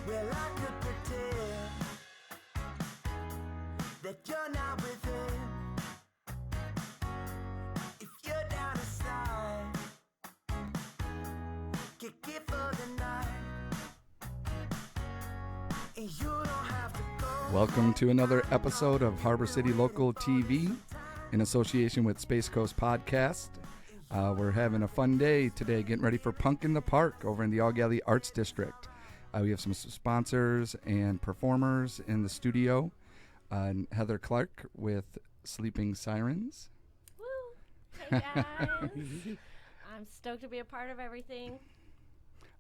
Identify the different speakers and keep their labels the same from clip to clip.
Speaker 1: Well, I could pretend that you're not with him. If you're down a slide, kick it for the night, and you don't have to go.
Speaker 2: Welcome to another episode of Harbor City Local TV in association with Space Coast Podcast. We're having a fun day today, getting ready for Punk in the Park over in the Eau Gallie Arts District. We have some sponsors and performers in the studio. Heather Clark with Sleeping Sirens.
Speaker 3: Woo! Hey guys! I'm stoked to be a part of everything.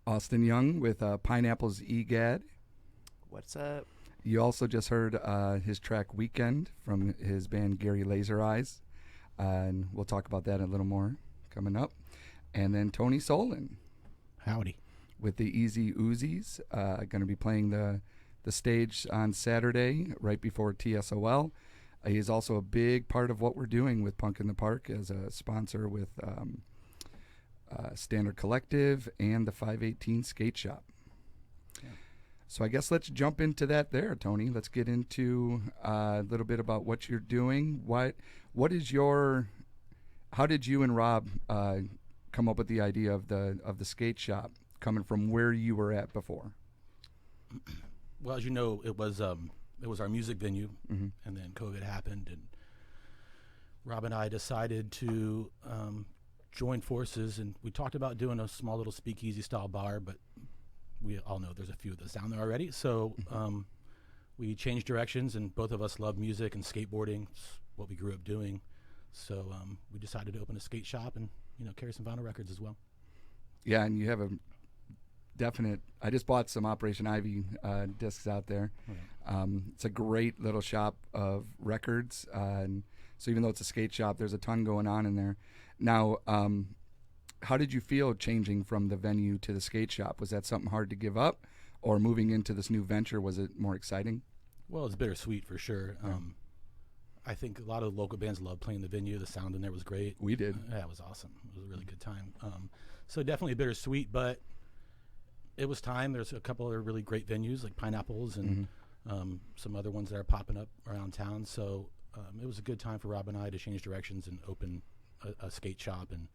Speaker 2: Austin Young with Pineapples EGAD.
Speaker 4: What's up?
Speaker 2: You also just heard his track Weekend from his band Lazer Eyes. And we'll talk about that a little more coming up. And then Tony Soland.
Speaker 5: Howdy.
Speaker 2: With the Easy Uzis. Going to be playing the stage on Saturday right before TSOL. He's also a big part of what we're doing with Punk in the Park as a sponsor with Standard Collective and the 518 Skate Shop. Yeah. So I guess let's jump into that there, Tony. Let's get into a little bit about what you're doing. What is your... How did you and Rob come up with the idea of the skate shop coming from where you were at before?
Speaker 5: Well, as you know, it was our music venue, and then COVID happened, and Rob and I decided to join forces, and we talked about doing a small little speakeasy style bar, but we all know there's a few of those down there already. So we changed directions, and both of us love music and skateboarding. It's what we grew up doing. So we decided to open a skate shop and carry some vinyl records as well.
Speaker 2: Yeah, and you have a definite. I just bought some Operation Ivy discs out there. It's a great little shop of records. And so even though it's a skate shop, there's a ton going on in there. Now, how did you feel changing from the venue to the skate shop? Was that something hard to give up, or moving into this new venture, was it more exciting?
Speaker 5: Well, it's bittersweet for sure. I think a lot of the local bands loved playing the venue. The sound in there was great.
Speaker 2: We did.
Speaker 5: Yeah, it was awesome. It was a really good time. So definitely bittersweet, but it was time. There's a couple of really great venues like Pineapples and some other ones that are popping up around town. So it was a good time for Rob and I to change directions and open a skate shop and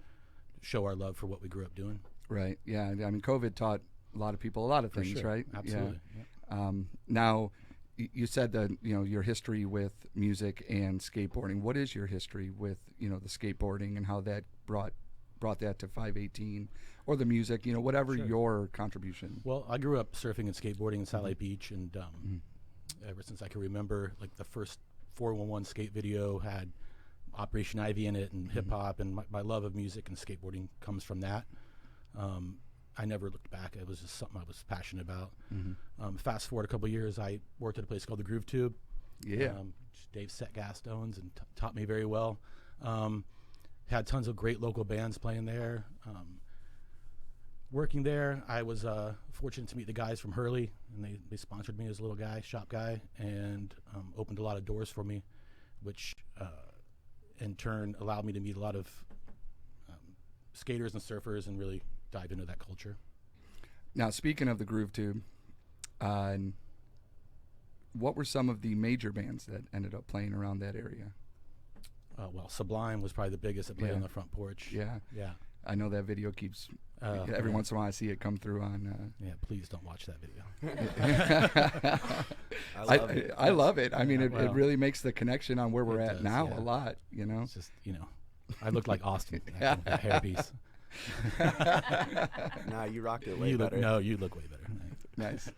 Speaker 5: show our love for what we grew up doing.
Speaker 2: Right. Yeah. I mean, COVID taught a lot of people a lot of things,
Speaker 5: sure.
Speaker 2: right?
Speaker 5: Absolutely.
Speaker 2: Yeah. Now, you said that your history with music and skateboarding. What is your history with the skateboarding and how that brought that to 518 or the music? Whatever
Speaker 5: Sure.
Speaker 2: Your contribution.
Speaker 5: Well, I grew up surfing and skateboarding in Satellite Beach, and ever since I can remember, like the first 411 skate video had Operation Ivy in it and hip hop, and my love of music and skateboarding comes from that. I never looked back. It was just something I was passionate about. Fast forward a couple of years, I worked at a place called the Groove Tube.
Speaker 2: Yeah.
Speaker 5: Dave Setgast owns and taught me very well. Had tons of great local bands playing there. Working there, I was fortunate to meet the guys from Hurley, and they sponsored me as a little guy, shop guy, and opened a lot of doors for me, which in turn allowed me to meet a lot of skaters and surfers and really dive into that culture.
Speaker 2: Now, speaking of the Groove Tube, what were some of the major bands that ended up playing around that area?
Speaker 5: Well, Sublime was probably the biggest that played on the front porch.
Speaker 2: Yeah.
Speaker 5: Yeah.
Speaker 2: I know that video keeps, every once in a while I see it come through on...
Speaker 5: yeah, please don't watch that video.
Speaker 2: I love it. I mean, it really makes the connection on where we're at
Speaker 5: does,
Speaker 2: now
Speaker 5: yeah.
Speaker 2: a lot,
Speaker 5: It's just, I looked like Austin, that hair piece.
Speaker 4: Nah, you rocked it way better.
Speaker 5: You look way better.
Speaker 2: Nice.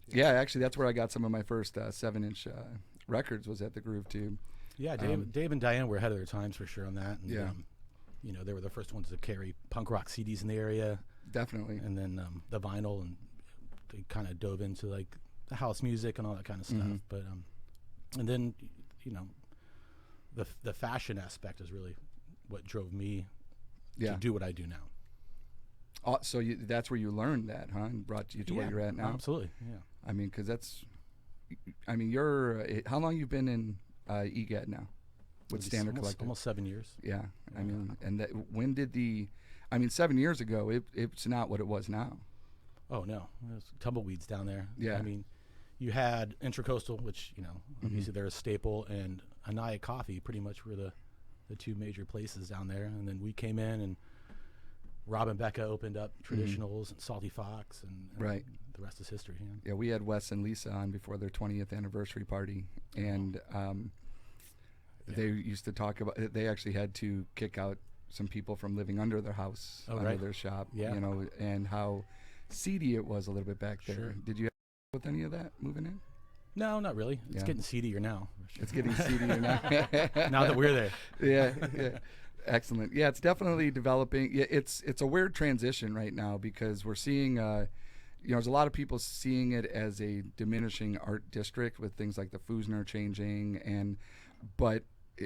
Speaker 2: Yeah, actually, that's where I got some of my first 7-inch records was at the Groove Tube.
Speaker 5: Yeah, Dave and Diane were ahead of their times for sure on that. And,
Speaker 2: yeah.
Speaker 5: They were the first ones to carry punk rock CDs in the area.
Speaker 2: Definitely.
Speaker 5: And then the vinyl, and they kind of dove into like the house music and all that kind of stuff. But and then the fashion aspect is really what drove me to do what I do now.
Speaker 2: So that's where you learned that, huh? And brought you to where you're at now?
Speaker 5: Absolutely, yeah.
Speaker 2: I mean, because you're, how long you've been in EGAD now? With Standard Collective?
Speaker 5: Almost 7 years.
Speaker 2: Yeah. I mean, and when did 7 years ago, it's not what it was now.
Speaker 5: Oh no, there's tumbleweeds down there.
Speaker 2: Yeah.
Speaker 5: I mean, you had Intracoastal, which obviously they're a staple, and Anaya Coffee pretty much were the two major places down there. And then we came in, and Rob and Becca opened up Traditionals and Salty Fox, and
Speaker 2: Right.
Speaker 5: the rest is history.
Speaker 2: Yeah, we had Wes and Lisa on before their 20th anniversary party, and they used to talk about. They actually had to kick out some people from living under their house, under their shop.
Speaker 5: Yeah.
Speaker 2: And how seedy it was a little bit back there.
Speaker 5: Sure.
Speaker 2: Did you have with any of that moving in?
Speaker 5: No, not really. It's
Speaker 2: Yeah.
Speaker 5: getting seedier now.
Speaker 2: It's getting seedier now.
Speaker 5: Now that we're there.
Speaker 2: Yeah. Excellent. Yeah, it's definitely developing. Yeah, it's a weird transition right now because we're seeing, there's a lot of people seeing it as a diminishing art district with things like the Fusner changing, but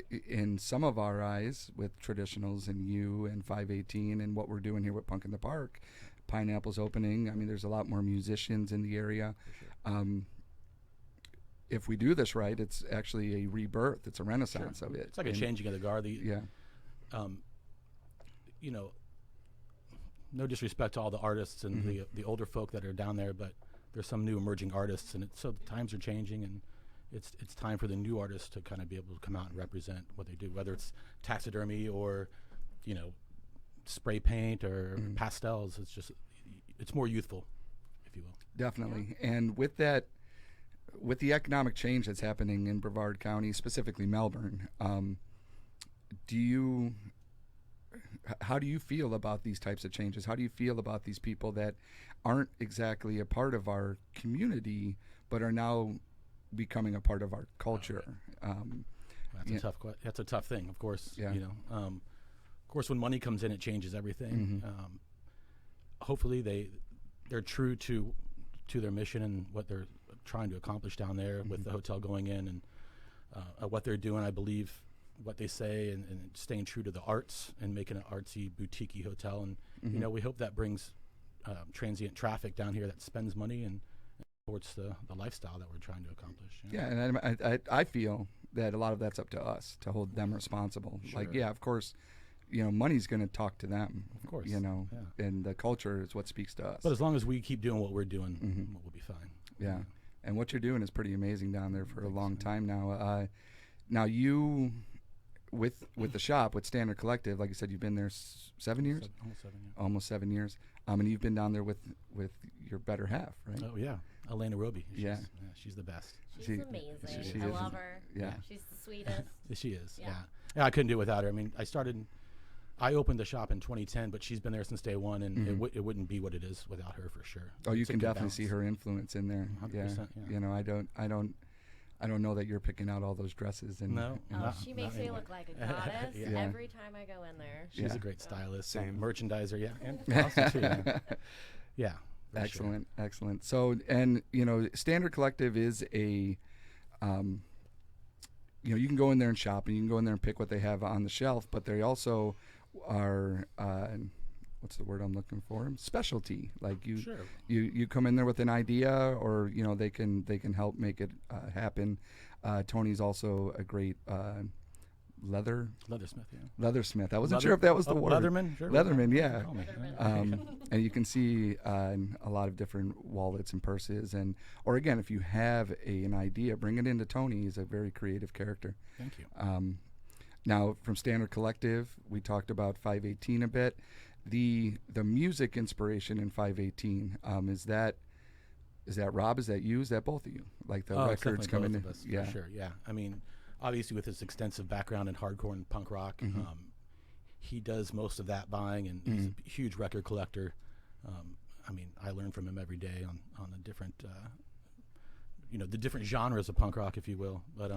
Speaker 2: in some of our eyes with Traditionals and you and 518 and what we're doing here with Punk in the Park, Pineapples opening. I mean, there's a lot more musicians in the area.
Speaker 5: Sure.
Speaker 2: If we do this right, it's actually a rebirth. It's a renaissance of it.
Speaker 5: It's like a changing of the guard. No disrespect to all the artists and the older folk that are down there, but there's some new emerging artists, and so the times are changing, and it's time for the new artists to kind of be able to come out and represent what they do, whether it's taxidermy or spray paint or pastels. It's more youthful, if you will.
Speaker 2: Definitely. And with the economic change that's happening in Brevard County, specifically Melbourne, how do you feel about these types of changes? How do you feel about these people that aren't exactly a part of our community but are now becoming a part of our culture?
Speaker 5: That's a tough thing, of course.
Speaker 2: Yeah.
Speaker 5: Of course, when money comes in, it changes everything. Hopefully, they're true to their mission and what they're trying to accomplish down there with the hotel going in and what they're doing. I believe what they say and staying true to the arts and making an artsy, boutique-y hotel. And, we hope that brings transient traffic down here that spends money and supports the lifestyle that we're trying to accomplish.
Speaker 2: Yeah, and I feel that a lot of that's up to us to hold them responsible.
Speaker 5: Sure.
Speaker 2: Like, of course, money's going to talk to them.
Speaker 5: Of course.
Speaker 2: And the culture is what speaks to us.
Speaker 5: But as long as we keep doing what we're doing, we'll be fine.
Speaker 2: Yeah. And what you're doing is pretty amazing down there for a long time now. Now you, with the shop, with Standard Collective, like you said, you've been there 7 years?
Speaker 5: Almost 7 years.
Speaker 2: Almost 7 years. And you've been down there with your better half, right?
Speaker 5: Oh, yeah. Elena Roby. She's the best.
Speaker 3: She's amazing. I love her.
Speaker 2: Yeah.
Speaker 3: She's the sweetest.
Speaker 5: She is.
Speaker 3: Yeah.
Speaker 5: Yeah, I couldn't do it without her. I mean, I opened the shop in 2010, but she's been there since day one, and it wouldn't be what it is without her for sure.
Speaker 2: Oh, you can definitely see her influence in there.
Speaker 5: 100%, yeah.
Speaker 2: I don't know that you're picking out all those dresses. And
Speaker 5: no.
Speaker 3: She makes me look like a goddess every time I go in there.
Speaker 5: She's a great stylist,
Speaker 4: Same.
Speaker 5: merchandiser, and awesome too. Yeah.
Speaker 2: Excellent. So, and Standard Collective is a, you can go in there and shop, and you can go in there and pick what they have on the shelf, but they also are, what's the word I'm looking for? Specialty. Like you come in there with an idea, or they can help make it happen. Tony's also a great
Speaker 5: leathersmith. Yeah.
Speaker 2: Leathersmith. I wasn't sure if that was the word.
Speaker 5: Leatherman. Sure.
Speaker 2: Leatherman. Yeah.
Speaker 5: Leatherman.
Speaker 2: And you can see a lot of different wallets and purses, or again, if you have an idea, bring it into Tony. He's a very creative character.
Speaker 5: Thank you.
Speaker 2: Now, from Standard Collective, we talked about 518 a bit. The music inspiration in 518, is that Rob? Is that you? Is that both of you? Like the records coming in?
Speaker 5: Yeah, for sure. Yeah. I mean, obviously with his extensive background in hardcore and punk rock, he does most of that buying, and he's a huge record collector. I mean, I learn from him every day on the different, the different genres of punk rock, if you will. But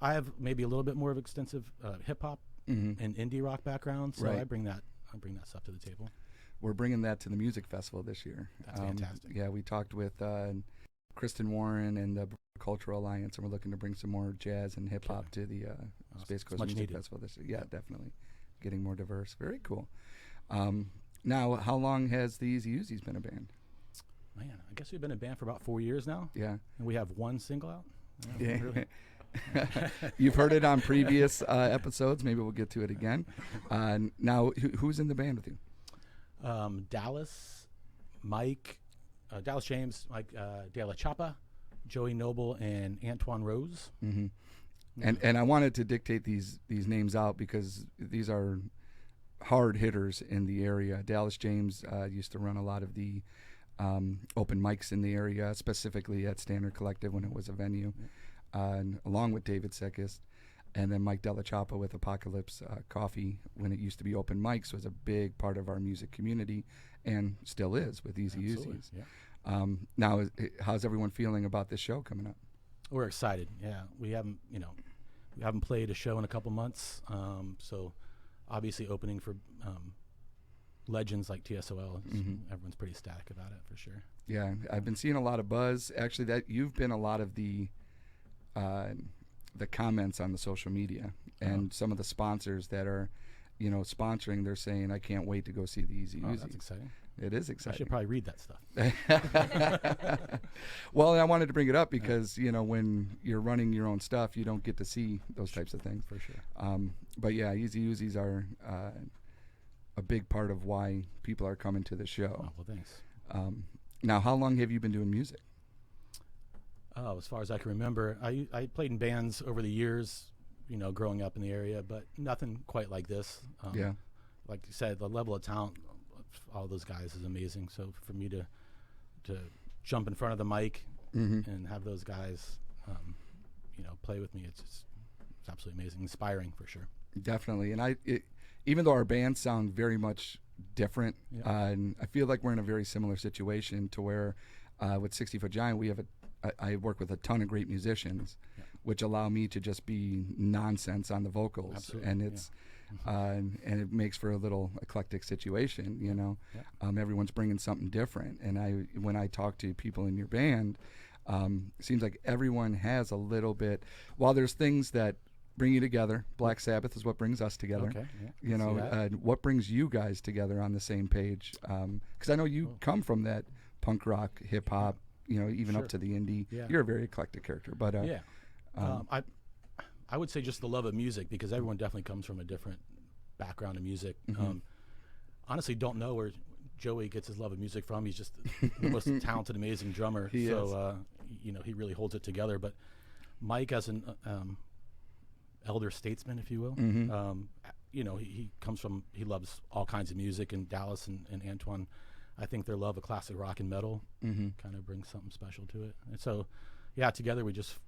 Speaker 5: I have maybe a little bit more of extensive hip hop and indie rock background, so I bring that stuff to the table.
Speaker 2: We're bringing that to the music festival this year.
Speaker 5: That's fantastic.
Speaker 2: Yeah, we talked with Kristen Warren and the Cultural Alliance, and we're looking to bring some more jazz and hip hop to the Space Coast Music Festival this year. Yeah, definitely. Getting more diverse. Very cool. Now, how long has these Uzis been a band?
Speaker 5: Man, I guess we've been a band for about 4 years now.
Speaker 2: Yeah.
Speaker 5: And we have one single out.
Speaker 2: Yeah.
Speaker 5: Really.
Speaker 2: You've heard it on previous episodes. Maybe we'll get to it again. Now, who's in the band with you?
Speaker 5: Dallas, Mike, Dallas James, Mike De La Chapa, Joey Noble, and Antoine Rose.
Speaker 2: Mm-hmm. And I wanted to dictate these names out because these are hard hitters in the area. Dallas James used to run a lot of the open mics in the area, specifically at Standard Collective when it was a venue, and along with David Sekist. And then Mike De La Chapa with Apocalypse Coffee, when it used to be open mics, was a big part of our music community and still is with Easy Uzis.
Speaker 5: Yeah.
Speaker 2: Now, how's everyone feeling about this show coming up?
Speaker 5: We're excited. Yeah, we haven't played a show in a couple months. So obviously opening for legends like TSOL, everyone's pretty ecstatic about it for sure.
Speaker 2: Yeah, I've been seeing a lot of buzz. Actually, that you've been a lot of the comments on the social media and some of the sponsors that are, sponsoring. They're saying, "I can't wait to go see the Easy Uzis."
Speaker 5: That's exciting.
Speaker 2: It is exciting.
Speaker 5: I should probably read that stuff.
Speaker 2: Well, I wanted to bring it up because when you're running your own stuff, you don't get to see those types of things.
Speaker 5: For sure.
Speaker 2: But yeah, Easy Uzis are a big part of why people are coming to the show.
Speaker 5: Oh, well, thanks.
Speaker 2: Now, how long have you been doing music?
Speaker 5: Oh, as far as I can remember, I played in bands over the years, growing up in the area, but nothing quite like this.
Speaker 2: Yeah.
Speaker 5: Like you said, the level of talent, all those guys is amazing. So for me to jump in front of the mic and have those guys, play with me, it's absolutely amazing, inspiring for sure. Definitely.
Speaker 2: And even though our bands sound very much different, and I feel like we're in a very similar situation to where with 60 Foot Giant, I work with a ton of great musicians, which allow me to just be nonsense on the vocals.
Speaker 5: Absolutely.
Speaker 2: And it's and it makes for a little eclectic situation, everyone's bringing something different. And when I talk to people in your band, it seems like everyone has a little bit, while there's things that bring you together. Black Sabbath is what brings us together.
Speaker 5: Okay,
Speaker 2: what brings you guys together on the same page? Because I know you come from that punk rock, hip hop, even up to the indie.
Speaker 5: Yeah.
Speaker 2: You're a very eclectic character, but
Speaker 5: I would say just the love of music, because everyone definitely comes from a different background of music. Honestly, don't know where Joey gets his love of music from. He's just the most talented, amazing drummer.
Speaker 2: He is.
Speaker 5: He really holds it together. But Mike, as an elder statesman, if you will, he comes from, he loves all kinds of music. And Dallas and Antoine, I think their love of classic rock and metal kind of brings something special to it. And so, together we just,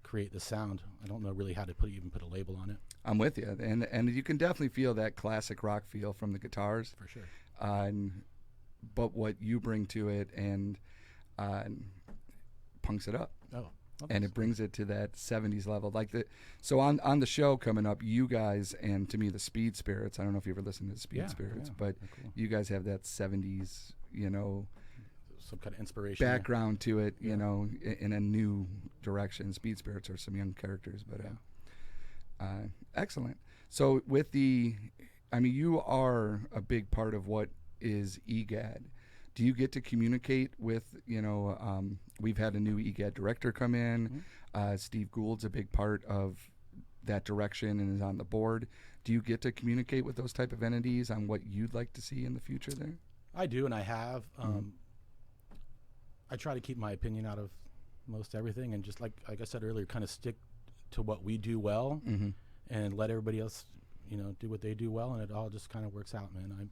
Speaker 5: create the sound. I don't know really how to even put a label on it.
Speaker 2: I'm with you. And you can definitely feel that classic rock feel from the guitars.
Speaker 5: For sure.
Speaker 2: But what you bring to it and punks it up.
Speaker 5: Oh.
Speaker 2: And it brings it to that 70s level. So on the show coming up, you guys, and to me, the Speed Spirits, I don't know if you ever listened to the Speed Spirits, but cool. You guys have that 70s,
Speaker 5: some kind of inspiration
Speaker 2: background to it, in a new direction. Speed Spirits are some young characters, but excellent. So with you are a big part of what is EGAD. Do you get to communicate with, we've had a new EGAD director come in. Steve Gould's a big part of that direction and is on the board. Do you get to communicate with those type of entities on what you'd like to see in the future there?
Speaker 5: I do, and I have. I try to keep my opinion out of most everything, and just like I said earlier, kind of stick to what we do well and let everybody else, do what they do well, and it all just kind of works out, man.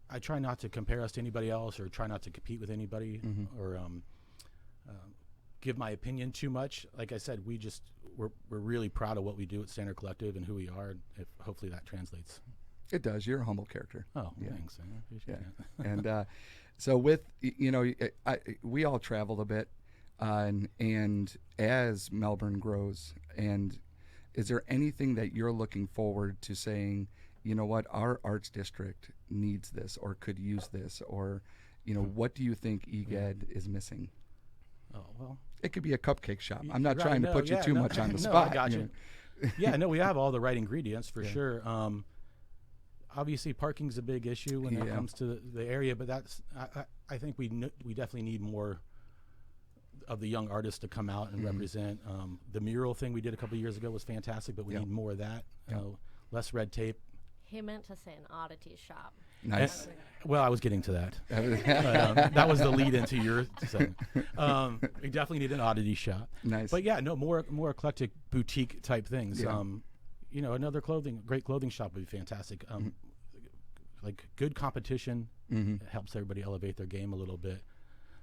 Speaker 5: I try not to compare us to anybody else, or try not to compete with anybody, or give my opinion too much. Like I said, we're really proud of what we do at Standard Collective and who we are. Hopefully that translates.
Speaker 2: It does. You're a humble character.
Speaker 5: Oh, thanks. I appreciate it.
Speaker 2: And so with we all traveled a bit, and as Melbourne grows, and is there anything that you're looking forward to saying, what, our arts district needs this or could use this, or what do you think EGAD is missing?
Speaker 5: Oh, well,
Speaker 2: it could be a cupcake shop. I'm not trying to put you too much on the
Speaker 5: no,
Speaker 2: spot.
Speaker 5: I got you. We have all the right ingredients for sure. Obviously, parking's a big issue when it comes to the area, but that's I think we definitely need more of the young artists to come out and represent. The mural thing we did a couple of years ago was fantastic, but we need more of that. Less red tape.
Speaker 3: He meant to say an Oddity shop.
Speaker 2: Nice.
Speaker 5: Well, I was getting to that. That was the lead into your segment. We definitely need an Oddity shop.
Speaker 2: Nice.
Speaker 5: But yeah, no, more eclectic boutique type things.
Speaker 2: Yeah.
Speaker 5: Another great clothing shop would be fantastic. Like good competition helps everybody elevate their game a little bit.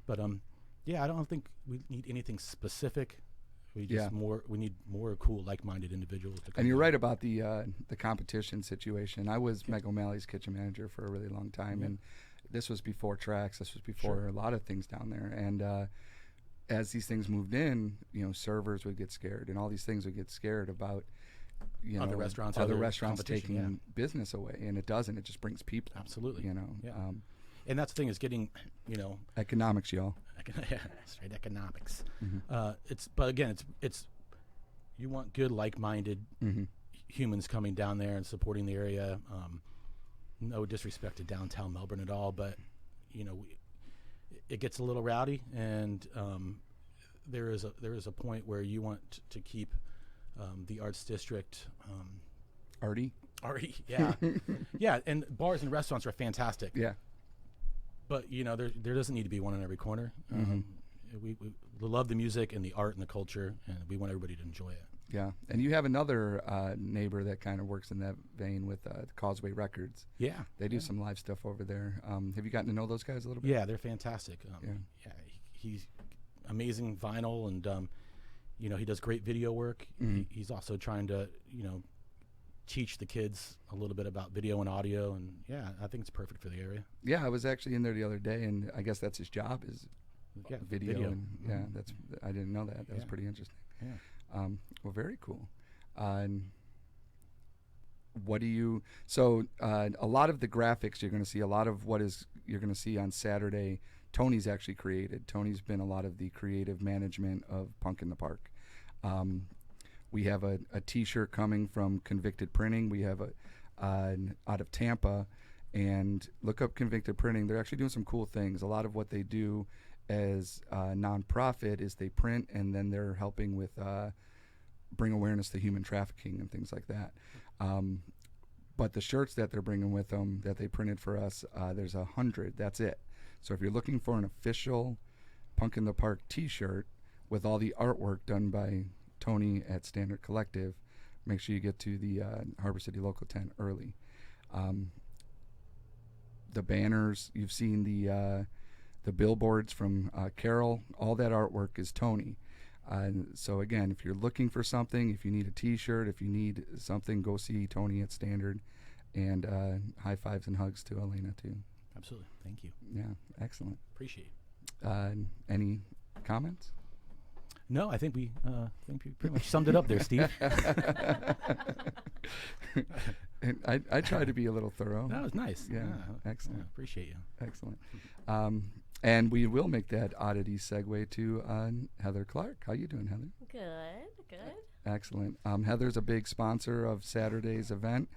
Speaker 5: But I don't think we need anything specific. We need more cool, like-minded individuals to come.
Speaker 2: And you're right about the competition situation. I was Meg O'Malley's kitchen manager for a really long time, and this was before tracks. This was before a lot of things down there. And as these things moved in, servers would get scared, and all these things would get scared about,
Speaker 5: other restaurants
Speaker 2: taking business away, and it doesn't. It just brings people.
Speaker 5: Absolutely.
Speaker 2: Yeah.
Speaker 5: And that's the thing is getting,
Speaker 2: economics, y'all.
Speaker 5: Straight economics. But again, it's you want good, like-minded humans coming down there and supporting the area. No disrespect to downtown Melbourne at all, but it gets a little rowdy, and there is a point where you want to keep the arts district
Speaker 2: arty,
Speaker 5: yeah. Yeah, and bars and restaurants are fantastic.
Speaker 2: Yeah.
Speaker 5: But there doesn't need to be one in every corner. We love the music and the art and the culture, and we want everybody to enjoy it.
Speaker 2: Yeah, and you have another neighbor that kind of works in that vein with Causeway Records.
Speaker 5: Yeah,
Speaker 2: they do some live stuff over there. Have you gotten to know those guys a little bit?
Speaker 5: Yeah, they're fantastic. He's amazing vinyl, and he does great video work. He's also trying to teach the kids a little bit about video and audio, and I think it's perfect for the area.
Speaker 2: Yeah, I was actually in there the other day, and I guess that's his job is video. And I didn't know that. That was pretty interesting. Yeah. Well, very cool. What do you? So a lot of the graphics you're going to see, a lot of you're going to see on Saturday. Tony's actually created. Tony's been a lot of the creative management of Punk in the Park. We have a T-shirt coming from Convicted Printing. We have out of Tampa, and look up Convicted Printing. They're actually doing some cool things. A lot of what they do as a nonprofit is they print, and then they're helping with bring awareness to human trafficking and things like that. But the shirts that they're bringing with them that they printed for us, there's 100. That's it. So if you're looking for an official Punk in the Park T-shirt with all the artwork done by Tony at Standard Collective, make sure you get to the Harbor City Local 10 early. The banners, you've seen the billboards from Carol, all that artwork is Tony. So again, if you're looking for something, if you need a T-shirt, if you need something, go see Tony at Standard, and high fives and hugs to Elena too.
Speaker 5: Absolutely. Thank you.
Speaker 2: Yeah, excellent.
Speaker 5: Appreciate
Speaker 2: it. Any comments?
Speaker 5: No, I think we pretty much summed it up there, Steve.
Speaker 2: I try to be a little thorough.
Speaker 5: That was nice.
Speaker 2: Yeah, excellent.
Speaker 5: Yeah, appreciate you.
Speaker 2: Excellent. And we will make that Oddity segue to Heather Clark. How you doing, Heather?
Speaker 3: Good.
Speaker 2: Excellent. Heather's a big sponsor of Saturday's event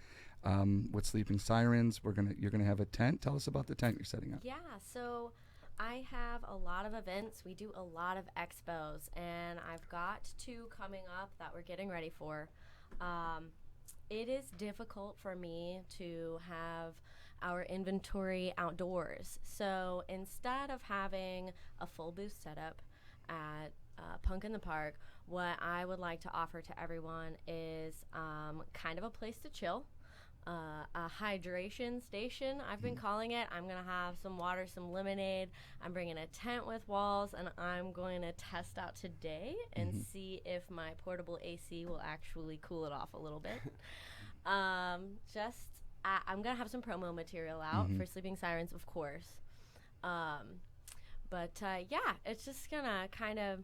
Speaker 2: with Sleeping Sirens. You're gonna have a tent. Tell us about the tent you're setting up.
Speaker 3: Yeah, so I have a lot of events. We do a lot of expos, and I've got 2 coming up that we're getting ready for. It is difficult for me to have our inventory outdoors. So instead of having a full booth setup at Punk in the Park, what I would like to offer to everyone is kind of a place to chill. A hydration station, I've been calling it. I'm going to have some water, some lemonade. I'm bringing a tent with walls, and I'm going to test out today and see if my portable AC will actually cool it off a little bit. I'm going to have some promo material out for Sleeping Sirens, of course. It's just going to kind of,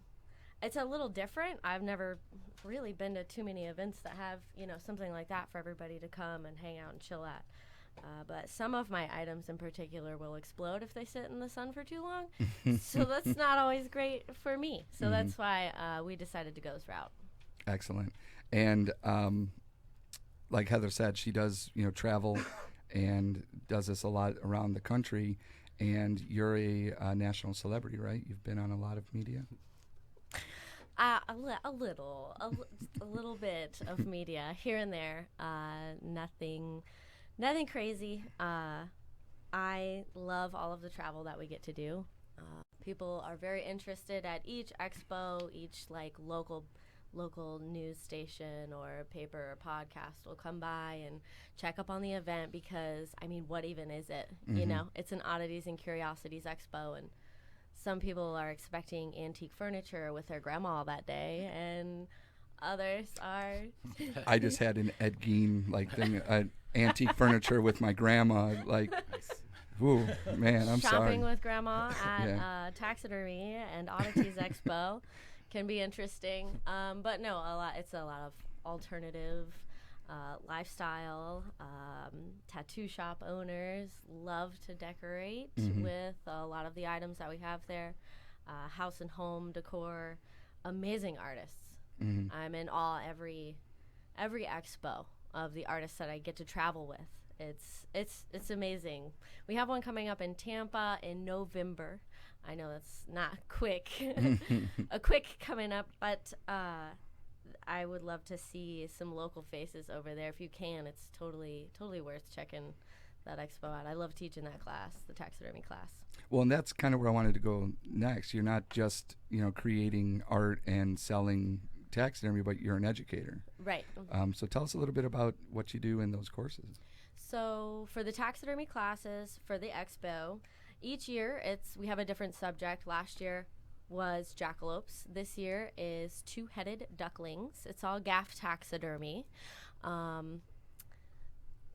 Speaker 3: it's a little different. I've never really been to too many events that have, something like that for everybody to come and hang out and chill at. But some of my items in particular will explode if they sit in the sun for too long. So that's not always great for me. So that's why we decided to go this route.
Speaker 2: Excellent. And like Heather said, she does, travel and does this a lot around the country. And you're a national celebrity, right? You've been on a lot of media.
Speaker 3: A little bit of media here and there. Nothing crazy. I love all of the travel that we get to do. People are very interested at each expo, each like local news station or paper or podcast will come by and check up on the event because, I mean, what even is it? You know, it's an Oddities and Curiosities Expo, and some people are expecting antique furniture with their grandma that day, and others are...
Speaker 2: I just had an Ed Gein, like, thing, antique furniture with my grandma, like... Ooh, man, I'm sorry.
Speaker 3: Shopping with grandma at Taxidermy and Oddities Expo can be interesting. But no, it's a lot of alternative lifestyle. Tattoo shop owners love to decorate with a lot of the items that we have there. House and home decor, amazing artists. I'm in awe every expo of the artists that I get to travel with. It's amazing. We have one coming up in Tampa in November. I know that's not quick, a quick coming up, but I would love to see some local faces over there. If you can, it's totally worth checking that expo out. I love teaching that class, the taxidermy class.
Speaker 2: Well, and that's kind of where I wanted to go next. You're not just, creating art and selling taxidermy, but you're an educator.
Speaker 3: Right.
Speaker 2: So tell us a little bit about what you do in those courses.
Speaker 3: So for the taxidermy classes, for the expo, each year we have a different subject. Last year was jackalopes. This year is two-headed ducklings. It's all gaff taxidermy.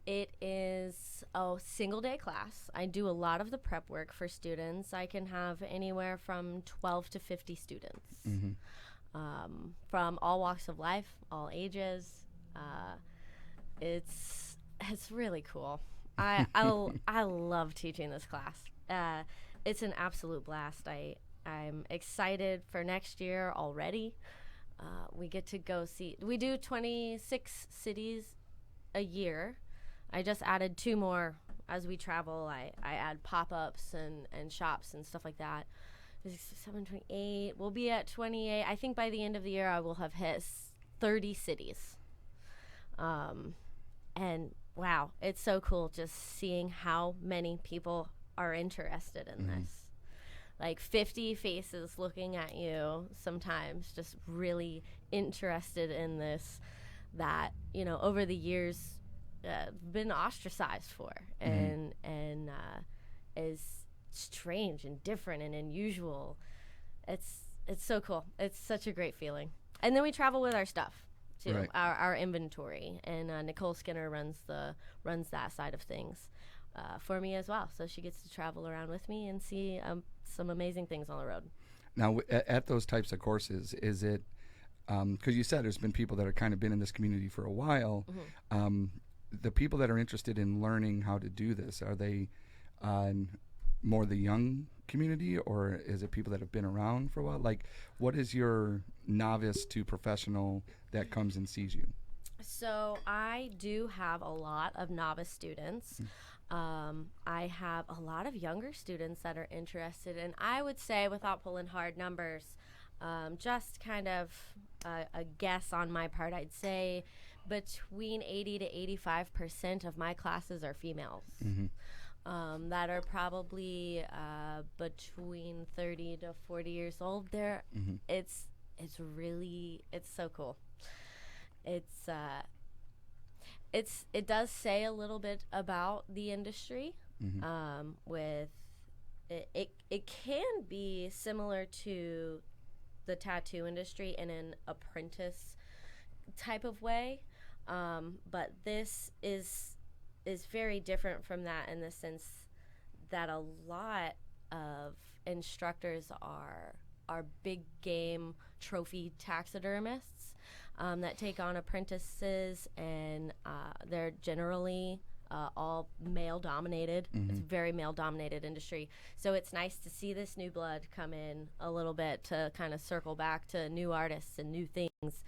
Speaker 3: It is a single-day class. I do a lot of the prep work for students. I can have anywhere from 12 to 50 students from all walks of life, all ages. It's really cool. I love teaching this class. It's an absolute blast. I'm excited for next year already. We get to go see. We do 26 cities a year. I just added 2 more as we travel. I add pop-ups and shops and stuff like that. 7, 28. We'll be at 28. I think by the end of the year I will have hit 30 cities. And wow, it's so cool just seeing how many people are interested in this. Like 50 faces looking at you sometimes, just really interested in this that, over the years been ostracized for and is strange and different and unusual. It's so cool. It's such a great feeling. And then we travel with our stuff too,
Speaker 2: right.
Speaker 3: our inventory, and Nicole Skinner runs that side of things for me as well. So she gets to travel around with me and see some amazing things on the road.
Speaker 2: Now, at those types of courses, is it because you said there's been people that are kind of been in this community for a while? The people that are interested in learning how to do this, are they more the young community, or is it people that have been around for a while? Like, what is your novice to professional that comes and sees you?
Speaker 3: So I do have a lot of novice students. I have a lot of younger students that are interested, and I would say, without pulling hard numbers, just kind of a guess on my part, I'd say between 80 to 85% of my classes are females. That are probably between 30 to 40 years old. It's so cool. It does say a little bit about the industry. With it can be similar to the tattoo industry in an apprentice type of way, but this is very different from that in the sense that a lot of instructors are big game trophy taxidermists that take on apprentices, and they're generally all male dominated. It's a very male dominated industry. So it's nice to see this new blood come in a little bit to kind of circle back to new artists and new things.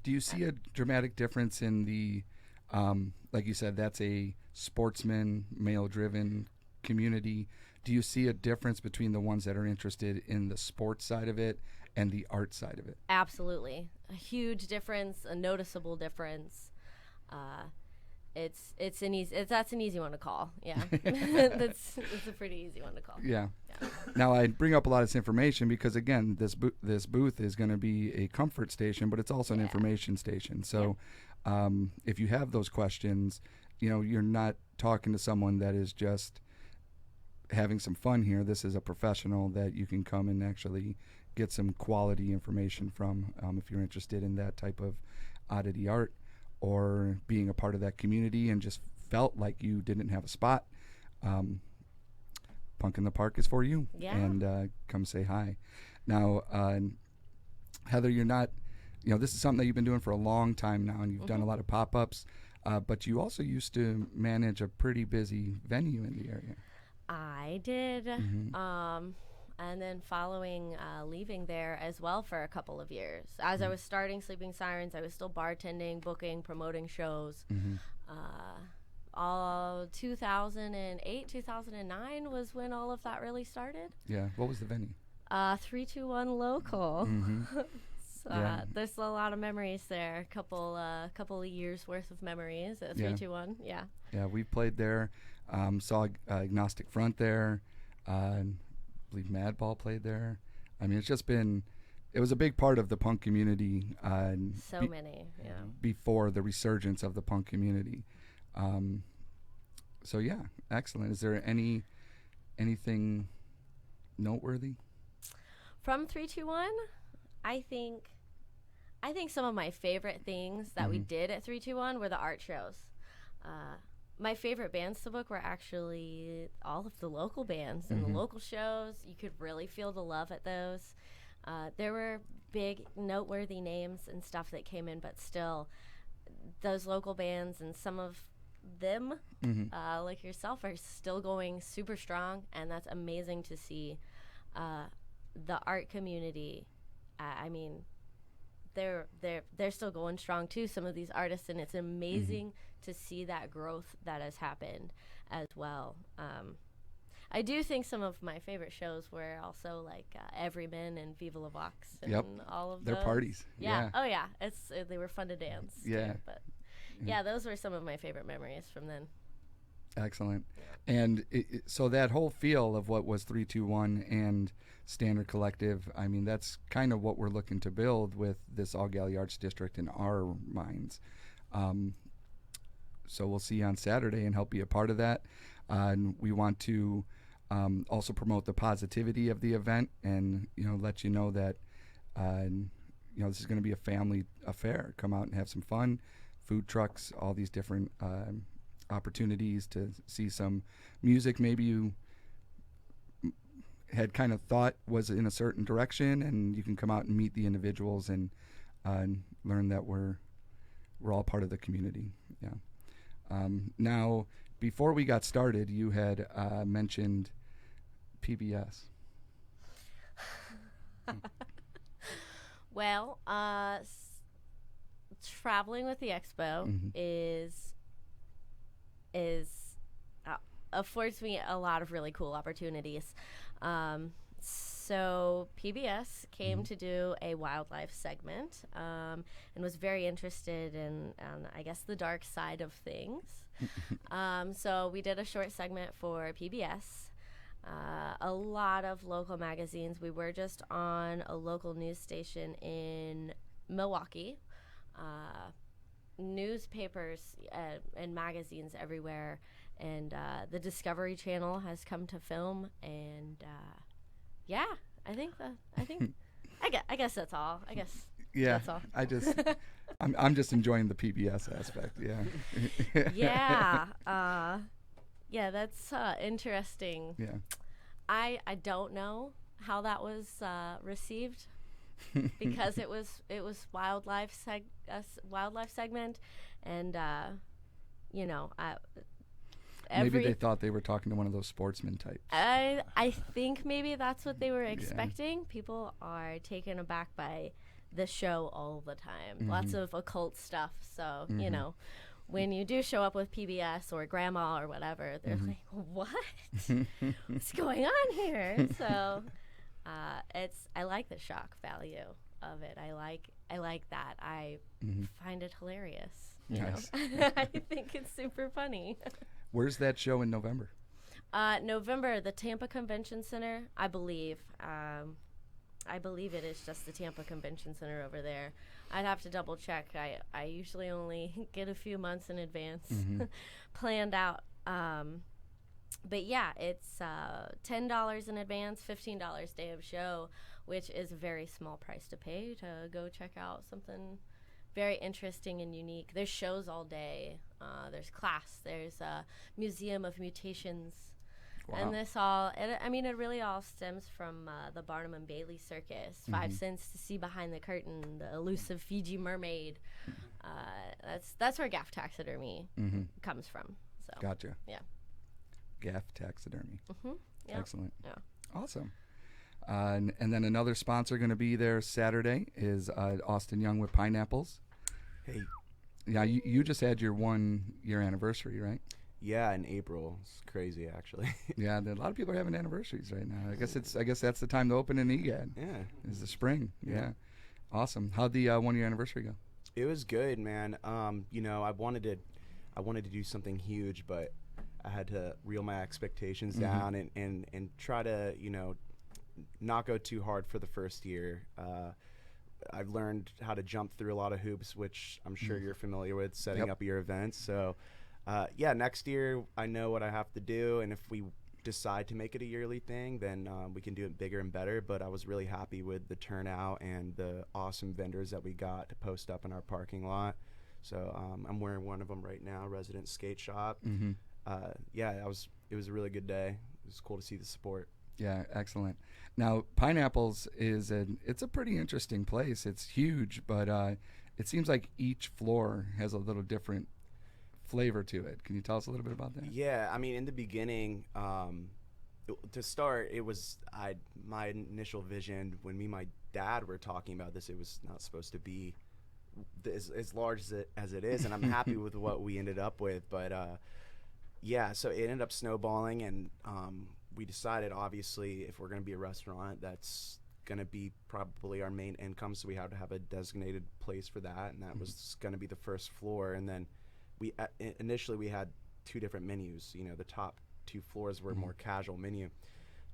Speaker 2: Do you see a dramatic difference in the, like you said, that's a sportsman, male-driven community. Do you see a difference between the ones that are interested in the sports side of it and the art side of it? Absolutely.
Speaker 3: A huge difference, a noticeable difference. That's an easy one to call. Yeah, it's a pretty easy one to call.
Speaker 2: Yeah. Now I bring up a lot of this information because again, this booth is going to be a comfort station, but it's also an information station. So, if you have those questions, you're not talking to someone that is just having some fun here. This is a professional that you can come and actually get some quality information from if you're interested in that type of oddity art or being a part of that community and just felt like you didn't have a spot. Punk in the Park is for you.
Speaker 3: Yeah.
Speaker 2: And come say hi. Now, Heather, you're not, this is something that you've been doing for a long time now, and you've done a lot of pop-ups, but you also used to manage a pretty busy venue in the area.
Speaker 3: I did. And then following leaving there as well for a couple of years. As I was starting Sleeping Sirens, I was still bartending, booking, promoting shows. All 2008, 2009 was when all of that really started.
Speaker 2: Yeah. What was the venue?
Speaker 3: 321 Local.
Speaker 2: Yeah.
Speaker 3: There's a lot of memories there. Couple of years worth of memories at 321. Yeah.
Speaker 2: Yeah, we played there. Saw Agnostic Front there. I believe Madball played there. I mean, it was a big part of the punk community. Before the resurgence of the punk community. So yeah, excellent. Is there anything noteworthy
Speaker 3: from 321? I think some of my favorite things that we did at 321 were the art shows. My favorite bands to book were actually all of the local bands and the local shows. You could really feel the love at those. There were big, noteworthy names and stuff that came in, but still, those local bands and some of them, like yourself, are still going super strong, and that's amazing to see. The art community, I mean, they're still going strong too, some of these artists, and it's amazing to see that growth that has happened as well. I do think some of my favorite shows were also like Everyman and Viva La Vox and all of
Speaker 2: their
Speaker 3: those.
Speaker 2: Parties.
Speaker 3: Yeah. Oh yeah, they were fun to dance.
Speaker 2: Yeah.
Speaker 3: Too, but yeah, those were some of my favorite memories from then.
Speaker 2: Excellent. And so that whole feel of what was 321 and Standard Collective, I mean, that's kind of what we're looking to build with this Eau Gallie Arts District in our minds. So we'll see you on Saturday and help be a part of that. And we want to also promote the positivity of the event and, let you know that, this is going to be a family affair. Come out and have some fun. Food trucks, all these different opportunities to see some music maybe you had kind of thought was in a certain direction, and you can come out and meet the individuals and learn that we're all part of the community. Yeah. Now, before we got started, you had mentioned PBS.
Speaker 3: Well, traveling with the expo affords me a lot of really cool opportunities. So PBS came to do a wildlife segment and was very interested in, I guess, the dark side of things. So we did a short segment for PBS. A lot of local magazines. We were just on a local news station in Milwaukee. Newspapers and magazines everywhere, and the Discovery Channel has come to film, and I guess that's all. I guess that's all.
Speaker 2: I'm just enjoying the PBS aspect. Yeah.
Speaker 3: Yeah, that's interesting.
Speaker 2: Yeah.
Speaker 3: I don't know how that was received. Because it was wildlife segment, and
Speaker 2: maybe they thought they were talking to one of those sportsman types.
Speaker 3: I think maybe that's what they were expecting. Yeah. People are taken aback by the show all the time. Lots of occult stuff. So when you do show up with PBS or Grandma or whatever, they're like, "What? What's going on here?" So. I like the shock value of it. I like that. I find it hilarious. You
Speaker 2: Nice.
Speaker 3: know? I think it's super funny.
Speaker 2: Where's that show in November?
Speaker 3: November, the Tampa Convention Center, I believe. I believe it is just the Tampa Convention Center over there. I'd have to double check. I usually only get a few months in advance planned out. But yeah, it's $10 in advance, $15 day of show, which is a very small price to pay to go check out something very interesting and unique. There's shows all day. There's class. There's a Museum of Mutations.
Speaker 2: Wow.
Speaker 3: And this all, it really all stems from the Barnum and Bailey Circus. 5 cents to see behind the curtain, the elusive Fiji mermaid. That's where Gaff Taxidermy comes from. So
Speaker 2: Gotcha.
Speaker 3: yeah.
Speaker 2: Gaff Taxidermy.
Speaker 3: Yep.
Speaker 2: Excellent.
Speaker 3: Yeah.
Speaker 2: Awesome. And then another sponsor going to be there Saturday is Austin Young with Pineapples.
Speaker 4: Hey.
Speaker 2: Yeah, you just had your 1-year anniversary, right?
Speaker 4: Yeah, in April. It's crazy, actually.
Speaker 2: Yeah, a lot of people are having anniversaries right now. I guess that's the time to open an EGAD.
Speaker 4: Yeah.
Speaker 2: Is the spring. Yeah. Awesome. How'd the 1-year anniversary go?
Speaker 4: It was good, man. I wanted to do something huge, but I had to reel my expectations down and try to, not go too hard for the first year. I've learned how to jump through a lot of hoops, which I'm sure you're familiar with setting up your events. So, next year I know what I have to do, and if we decide to make it a yearly thing, then we can do it bigger and better. But I was really happy with the turnout and the awesome vendors that we got to post up in our parking lot. So I'm wearing one of them right now, Resident Skate Shop. It was a really good day. It was cool to see the support.
Speaker 2: Yeah, excellent. Now, Pineapples it's a pretty interesting place. It's huge, but it seems like each floor has a little different flavor to it. Can you tell us a little bit about that?
Speaker 4: Yeah, in the beginning, to start, it was my initial vision when me and my dad were talking about this. It was not supposed to be as large as it is, and I'm happy with what we ended up with. But so it ended up snowballing, and we decided, obviously, if we're going to be a restaurant, that's going to be probably our main income, so we had to have a designated place for that, and that was going to be the first floor. And then initially we had 2 different menus. The top 2 floors were more casual menu.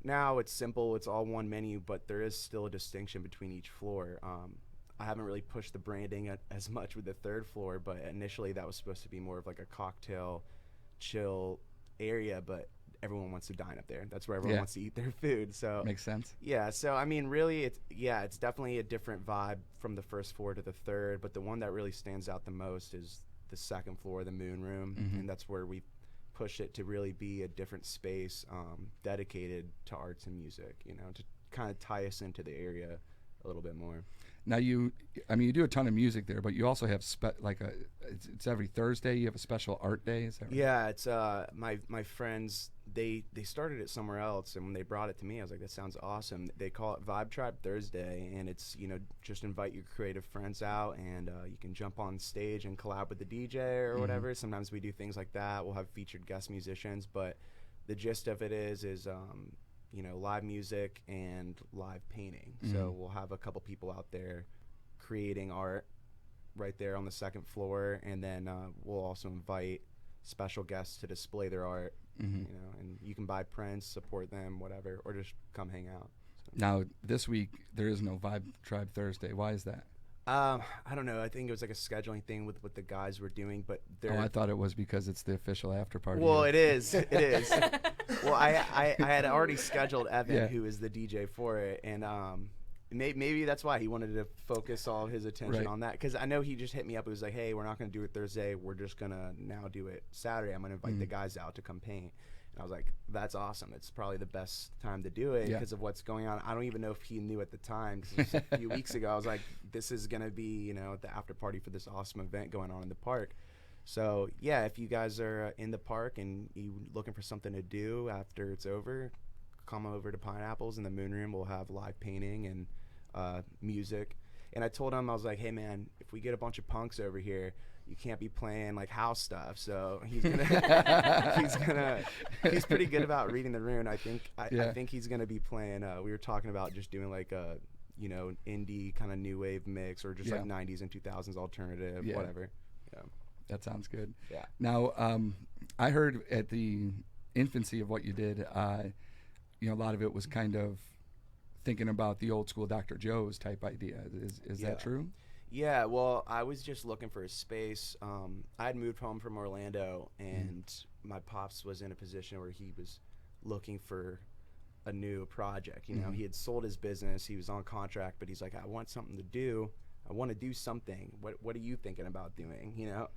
Speaker 4: Now it's simple, it's all one menu, but there is still a distinction between each floor. I haven't really pushed the branding as much with the 3rd floor, but initially that was supposed to be more of like a cocktail chill area, but everyone wants to dine up there. That's where everyone wants to eat their food. So
Speaker 2: makes sense.
Speaker 4: Yeah. So really, it's definitely a different vibe from the 1st floor to the 3rd. But the one that really stands out the most is the 2nd floor, the Moon Room, and that's where we push it to really be a different space dedicated to arts and music. To kind of tie us into the area a little bit more.
Speaker 2: Now you do a ton of music there, but you also have it's every Thursday you have a special art day. Is that right?
Speaker 4: Yeah, it's my friends. They started it somewhere else, and when they brought it to me, I was like, that sounds awesome. They call it Vibe Tribe Thursday, and it's just invite your creative friends out, and you can jump on stage and collab with the DJ or whatever. Sometimes we do things like that. We'll have featured guest musicians, but the gist of it is live music and live painting. So we'll have a couple people out there creating art right there on the 2nd floor, and then we'll also invite special guests to display their art, and you can buy prints, support them, whatever, or just come hang out. So.
Speaker 2: Now, this week, there is no Vibe Tribe Thursday. Why is that?
Speaker 4: I don't know. I think it was like a scheduling thing with what the guys were doing, but
Speaker 2: I thought it was because it's the official after party.
Speaker 4: Well, it is. It is. Well, I had already scheduled Evan, who is the DJ for it, and maybe that's why he wanted to focus all his attention on that, because I know he just hit me up. It was like, hey, we're not going to do it Thursday. We're just going to now do it Saturday. I'm going to invite the guys out to come paint. And I was like, that's awesome. It's probably the best time to do it because of what's going on. I don't even know if he knew at the time, because a few weeks ago I was like, this is going to be, the after party for this awesome event going on in the park. So, yeah, if you guys are in the park and you looking for something to do after it's over, come over to Pineapples in the Moon Room. We'll have live painting and music. And I told him, I was like, hey, man, if we get a bunch of punks over here, you can't be playing like house stuff. So he's gonna he's pretty good about reading the room. I think he's gonna be playing. We were talking about just doing like a indie kind of new wave mix, or just like 90s and 2000s alternative, whatever. Yeah.
Speaker 2: That sounds good.
Speaker 4: Yeah.
Speaker 2: Now, I heard at the infancy of what you did, a lot of it was kind of thinking about the old school Dr. Joe's type idea. Is that true?
Speaker 4: Yeah, well, I was just looking for a space. I had moved home from Orlando, and my pops was in a position where he was looking for a new project. He had sold his business. He was on contract, but he's like, I want something to do. I want to do something. What are you thinking about doing?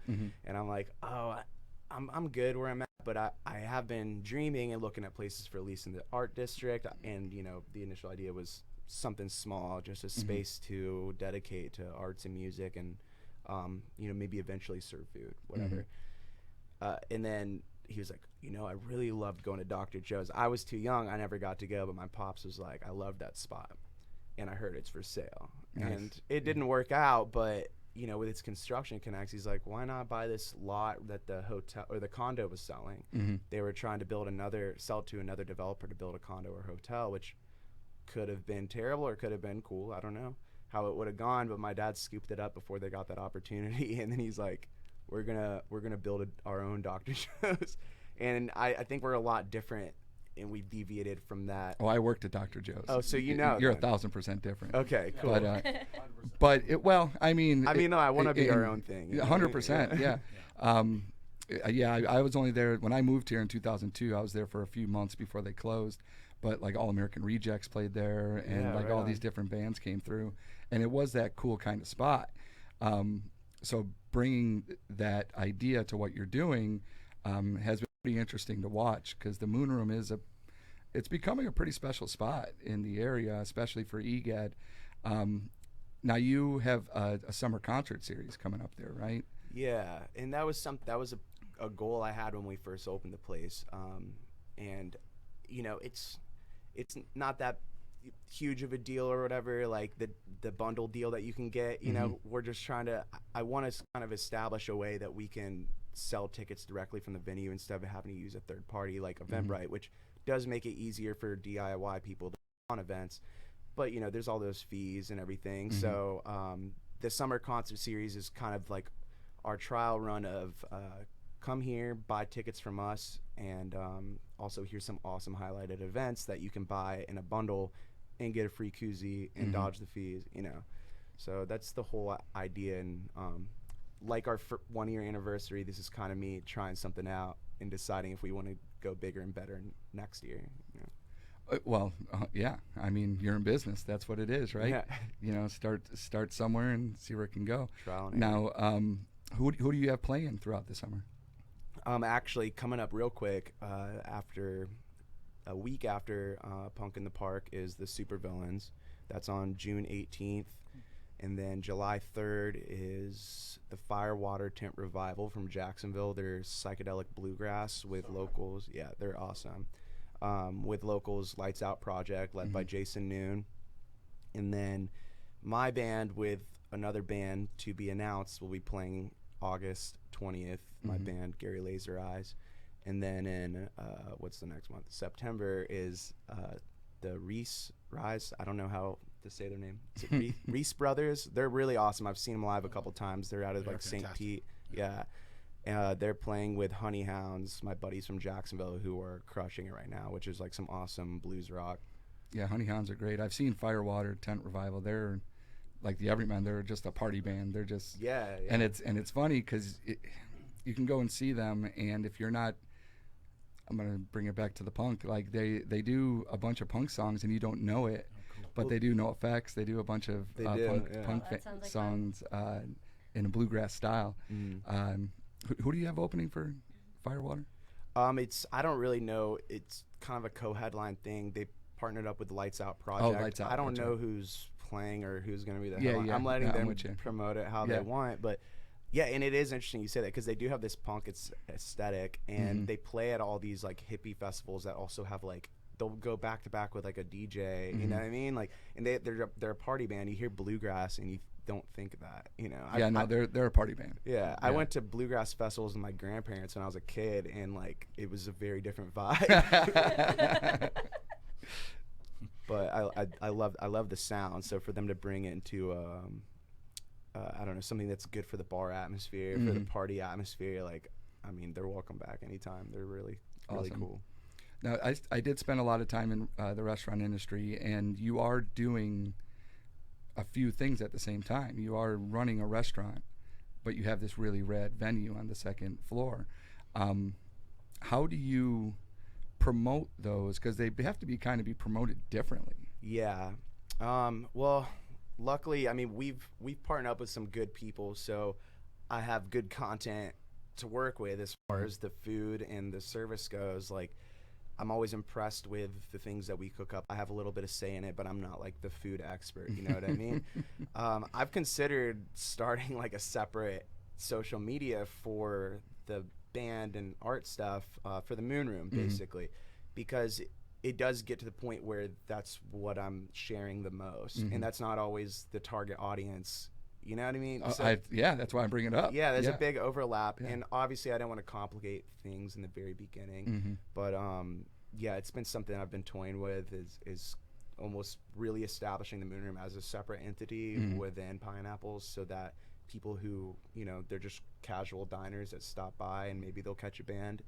Speaker 4: And I'm like, I'm good where I'm at, but I have been dreaming and looking at places for at least in the art district. And the initial idea was something small, just a space to dedicate to arts and music, and maybe eventually serve food, whatever. And then he was like, I really loved going to Dr. Joe's. I was too young. I never got to go, but my pops was like, I love that spot. And I heard it's for sale. Nice. And it didn't work out, but, with its construction connects, he's like, why not buy this lot that the hotel or the condo was selling? They were trying to sell to another developer to build a condo or hotel, which could have been terrible or could have been cool. I don't know how it would have gone, but my dad scooped it up before they got that opportunity. And then he's like, we're gonna build our own Dr. Joe's. And I think we're a lot different, and we've deviated from that.
Speaker 2: Oh, I worked at Dr. Joe's.
Speaker 4: Oh, so
Speaker 2: you're
Speaker 4: then.
Speaker 2: 1,000% different.
Speaker 4: Okay, cool.
Speaker 2: But no,
Speaker 4: I want to be our own thing.
Speaker 2: 100%, yeah. I was only there when I moved here in 2002. I was there for a few months before they closed. But like All American Rejects played there, and all these different bands came through, and it was that cool kind of spot. So bringing that idea to what you're doing has been pretty interesting to watch, because the Moon Room it's becoming a pretty special spot in the area, especially for EGAD. Now you have a summer concert series coming up there, right?
Speaker 4: Yeah, and that was a goal I had when we first opened the place, and it's not that huge of a deal or whatever, like the bundle deal that you can get. We're just I want to kind of establish a way that we can sell tickets directly from the venue instead of having to use a third party like Eventbrite, which does make it easier for DIY people to on events. But there's all those fees and everything. So the summer concert series is kind of like our trial run of come here, buy tickets from us, and also here's some awesome highlighted events that you can buy in a bundle and get a free koozie and dodge the fees. So that's the whole idea. And like our 1 year anniversary, this is kind of me trying something out and deciding if we want to go bigger and better next year.
Speaker 2: Yeah. I mean, you're in business. That's what it is, right? Yeah. Start somewhere and see where it can go.
Speaker 4: Trial and
Speaker 2: error. Now, who do you have playing throughout the summer?
Speaker 4: Actually, coming up real quick, after a week after Punk in the Park is the Supervillains. That's on June 18th. And then July 3rd is the Firewater Tent Revival from Jacksonville. They're psychedelic bluegrass with locals. Yeah, they're awesome. With locals, Lights Out Project, led by Jason Noon. And then my band with another band to be announced will be playing August 20th, my band, Gary Lazer Eyes. And then in, what's the next month? September is the Reese Rise. I don't know how to say their name. Is it Reese Brothers? They're really awesome. I've seen them live a couple times. They're out of like St. Pete. Yeah. They're playing with Honey Hounds, my buddies from Jacksonville, who are crushing it right now, which is like some awesome blues rock.
Speaker 2: Yeah, Honey Hounds are great. I've seen Firewater Tent Revival. They're like the Everyman. They're just a party band. They're just and it's funny because you can go and see them, and if you're not, I'm gonna bring it back to the punk. Like they do a bunch of punk songs, and you don't know it, but they do No Effects. They do a bunch of punk songs in a bluegrass style. Who do you have opening for Firewater?
Speaker 4: I don't really know. It's kind of a co-headline thing. They partnered up with the Lights Out Project.
Speaker 2: Lights Out.
Speaker 4: I don't know who's playing or who's going to be the headline. I'm letting them promote it how they want. But yeah, and it is interesting you say that because they do have this punk aesthetic, and they play at all these like hippie festivals that also have like they'll go back to back with like a DJ. You know what I mean? Like, and they're a party band. You hear bluegrass and you don't think of that, you know.
Speaker 2: They're a party band.
Speaker 4: Yeah, I went to bluegrass festivals with my grandparents when I was a kid, and like it was a very different vibe. But I love the sound. So for them to bring it into I don't know, something that's good for the bar atmosphere, for the party atmosphere, like, I mean, they're welcome back anytime. They're really
Speaker 2: Awesome.
Speaker 4: cool.
Speaker 2: Now, I did spend a lot of time in the restaurant industry, and you are doing a few things at the same time. You are running a restaurant, but you have this really rad venue on the second floor. How do you promote those? Because they have to be promoted differently.
Speaker 4: Yeah. Well, luckily, I mean, we've partnered up with some good people, so I have good content to work with as far as the food and the service goes. Like, I'm always impressed with the things that we cook up. I have a little bit of say in it, but I'm not like the food expert, you know what I mean? I've considered starting like a separate social media for the band and art stuff, for the Moon Room, basically, because it does get to the point where that's what I'm sharing the most, and that's not always the target audience. You know what I mean?
Speaker 2: Yeah, that's why I bring it up.
Speaker 4: Yeah, there's a big overlap, and obviously I don't want to complicate things in the very beginning, but yeah, it's been something I've been toying with, is almost really establishing the Moon Room as a separate entity within Pineapples, so that people who, you know, they're just casual diners that stop by and maybe they'll catch a band,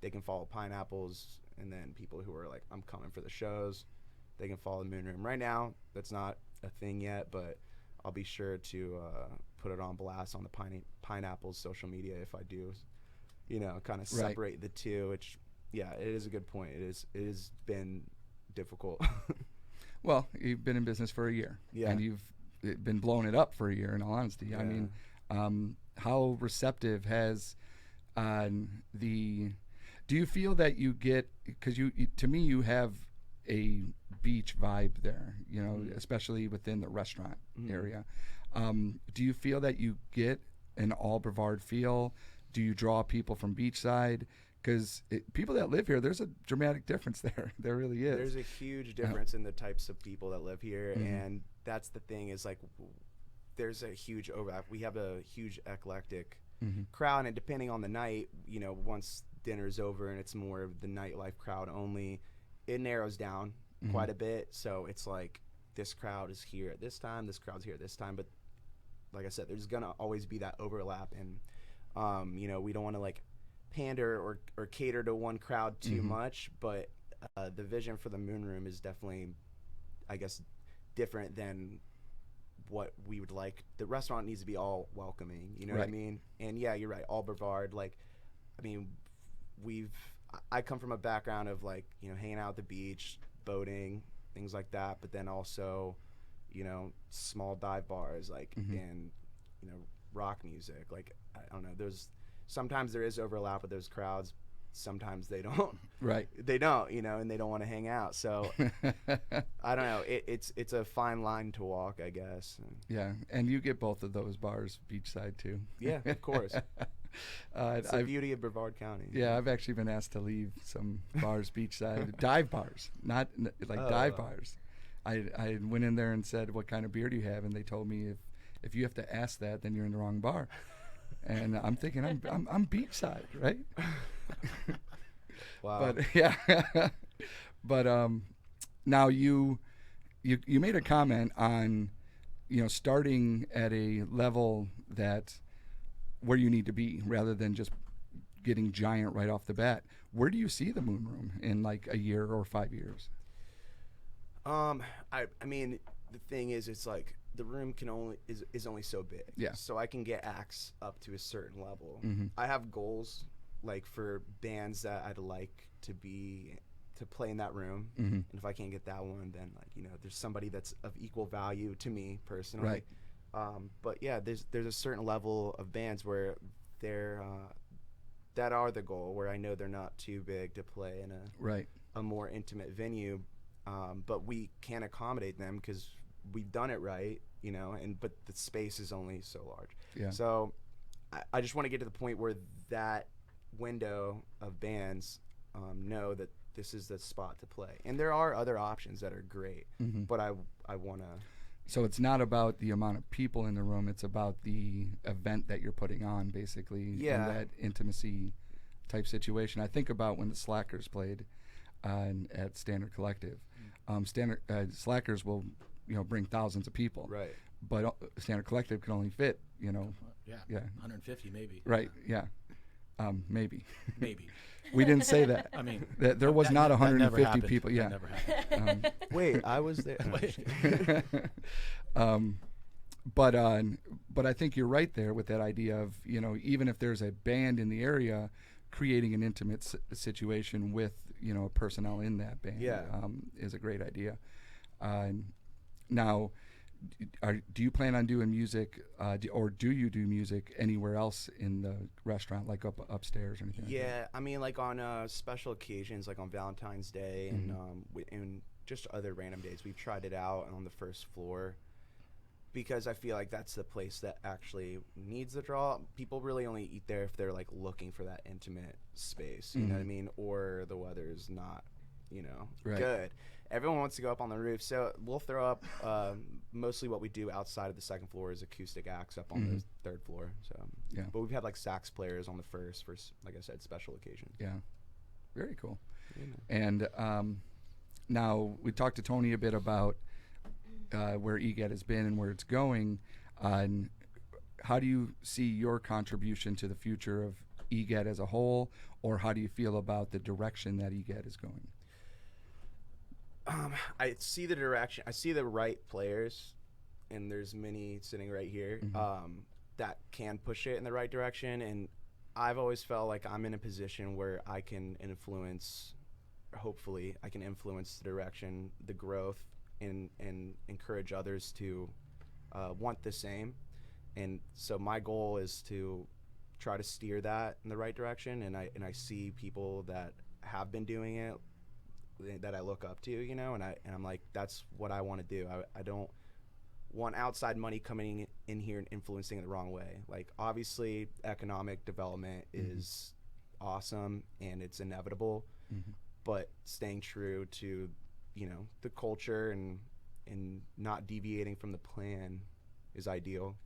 Speaker 4: they can follow Pineapples, and then people who are like, I'm coming for the shows, they can follow the Moon Room. Right now, that's not a thing yet, but I'll be sure to put it on blast on the Pineapples social media if I do, you know, kind of separate the two, which, yeah, it is a good point. It has been difficult.
Speaker 2: Well, you've been in business for a year, and you've been blowing it up for a year, in all honesty. I mean, how receptive has do you feel that you get, because to me, you have a beach vibe there, you know, especially within the restaurant area. Do you feel that you get an all Brevard feel? Do you draw people from beachside? Because people that live here, there's a dramatic difference there. There really is.
Speaker 4: There's a huge difference in the types of people that live here, and that's the thing, is like, there's a huge overlap. We have a huge eclectic crowd, and depending on the night, you know, once dinner's over and it's more of the nightlife crowd only, it narrows down quite a bit. So it's like, this crowd is here at this time, this crowd's here at this time, but like I said, there's gonna always be that overlap, and you know, we don't want to like pander or cater to one crowd too much, but the vision for the Moon Room is definitely, I guess, different than what we would like. The restaurant needs to be all welcoming, you know what I mean? And yeah, you're right, all Brevard. Like, I mean, I come from a background of, like, you know, hanging out at the beach, boating, things like that, but then also, you know, small dive bars, like, and, you know, rock music. Like, I don't know, sometimes there is overlap with those crowds, sometimes they don't. They don't, you know, and they don't want to hang out. So I don't know, it's a fine line to walk, I guess.
Speaker 2: Yeah, and you get both of those bars beachside too.
Speaker 4: Yeah, of course. It's the beauty of Brevard County.
Speaker 2: Yeah, I've actually been asked to leave some bars beachside, dive bars, not dive bars. I went in there and said, what kind of beer do you have? And they told me, if you have to ask that, then you're in the wrong bar. And I'm thinking, I'm beachside, right?
Speaker 4: Wow.
Speaker 2: But yeah, but now you made a comment on, you know, starting at a level that where you need to be, rather than just getting giant right off the bat. Where do you see the Moon Room in like a year or 5 years?
Speaker 4: I mean, the thing is, it's like, the room is only so big.
Speaker 2: Yeah.
Speaker 4: So I can get acts up to a certain level. I have goals, like, for bands that I'd like to play in that room. And if I can't get that one, then, like, you know, there's somebody that's of equal value to me personally.
Speaker 2: Right.
Speaker 4: But yeah, there's a certain level of bands where they're that are the goal, where I know they're not too big to play in a more intimate venue, but we can't accommodate them because we've done it right, you know, but the space is only so large.
Speaker 2: Yeah.
Speaker 4: So I just want to get to the point where that window of bands know that this is the spot to play. And there are other options that are great, but I want to.
Speaker 2: So it's not about the amount of people in the room, it's about the event that you're putting on, basically, in that intimacy type situation. I think about when the Slackers played at Standard Collective. Slackers will, you know, bring thousands of people.
Speaker 4: Right.
Speaker 2: but Standard Collective can only fit,
Speaker 5: Yeah, 150 maybe.
Speaker 2: Right, yeah. Maybe.
Speaker 5: Maybe.
Speaker 2: We didn't say that.
Speaker 5: I mean,
Speaker 2: there was not
Speaker 5: that never
Speaker 2: 150
Speaker 5: happened.
Speaker 2: people.
Speaker 5: That
Speaker 2: Yeah.
Speaker 5: never happened.
Speaker 4: Wait, I was there. No, I'm just kidding.
Speaker 2: But I think you're right there with that idea of, even if there's a band in the area, creating an intimate situation with, personnel in that band is a great idea. Now, do you plan on doing music, or do you do music anywhere else in the restaurant, like upstairs or anything? Like that?
Speaker 4: I mean, like on special occasions, like on Valentine's Day and just other random days, we've tried it out on the first floor, because I feel like that's the place that actually needs the draw. People really only eat there if they're like looking for that intimate space, you know what I mean? Or the weather's not,
Speaker 2: Right.
Speaker 4: good. Everyone wants to go up on the roof, so we'll throw up mostly what we do outside of the second floor is acoustic acts up on the third floor. So,
Speaker 2: Yeah.
Speaker 4: But we've had like sax players on the first for, like I said, special occasions.
Speaker 2: Yeah. Very cool. And now we talked to Tony a bit about where EGAD has been and where it's going. And how do you see your contribution to the future of EGAD as a whole, or how do you feel about the direction that EGAD is going?
Speaker 4: I see the direction. I see the right players, and there's many sitting right here that can push it in the right direction. And I've always felt like I'm in a position where I can influence, hopefully, I can influence the direction, the growth, and encourage others to want the same. And so my goal is to try to steer that in the right direction. And I see people that have been doing it that I look up to, and I'm like, that's what I want to do. I don't want outside money coming in here and influencing it the wrong way. Like, obviously economic development is awesome and it's inevitable, but staying true to, the culture and not deviating from the plan is ideal.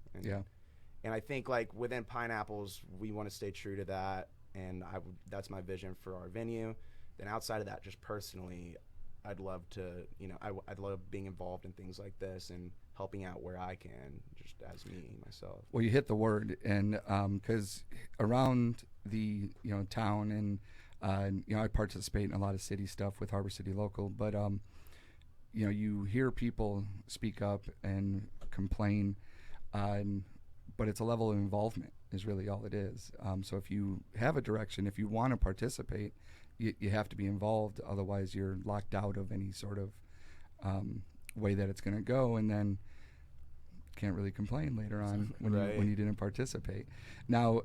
Speaker 4: And I think, like, within Pineapples, we want to stay true to that, and that's my vision for our venue. Then outside of that, just personally, I'd love to, I'd love being involved in things like this and helping out where I can, just as me, myself.
Speaker 2: Well, you hit the word, and because around the, town, and, I participate in a lot of city stuff with Harbor City Local, but, you hear people speak up and complain, but it's a level of involvement is really all it is. So if you have a direction, if you want to participate, you have to be involved. Otherwise, you're locked out of any sort of way that it's going to go, and then can't really complain later on when you didn't participate. Now,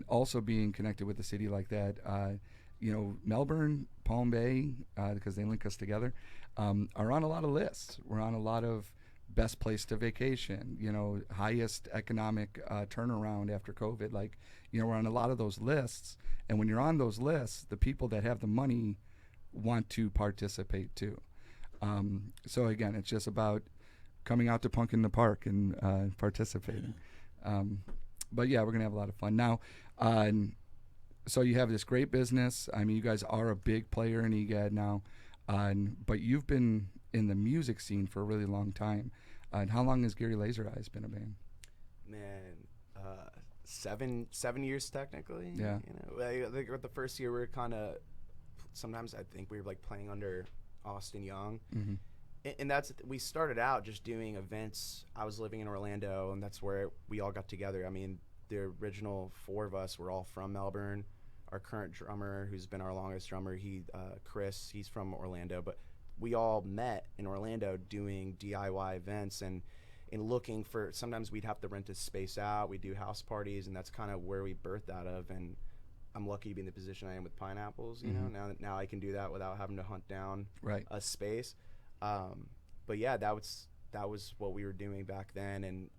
Speaker 2: also being connected with a city like that, Melbourne, Palm Bay, because they link us together, are on a lot of lists. We're on a lot of best place to vacation, highest economic turnaround after COVID. Like, we're on a lot of those lists. And when you're on those lists, the people that have the money want to participate too. So again, it's just about coming out to Punk in the Park and participating. But yeah, we're going to have a lot of fun. Now, so you have this great business. I mean, you guys are a big player in EGAD now, but you've been in the music scene for a really long time. And how long has Lazer Eyes been a band?
Speaker 4: Man, 7 years technically.
Speaker 2: Yeah.
Speaker 4: Like the first year we were kind of, sometimes I think we were like playing under Austin Young. And we started out just doing events. I was living in Orlando, and that's where we all got together. I mean, the original 4 of us were all from Melbourne. Our current drummer, who's been our longest drummer, Chris, he's from Orlando, but we all met in Orlando doing DIY events and looking for, sometimes we'd have to rent a space out. We do house parties, and that's kind of where we birthed out of. And I'm lucky to be in the position I am with Pineapples, now I can do that without having to hunt down a space. But yeah, that was what we were doing back then. And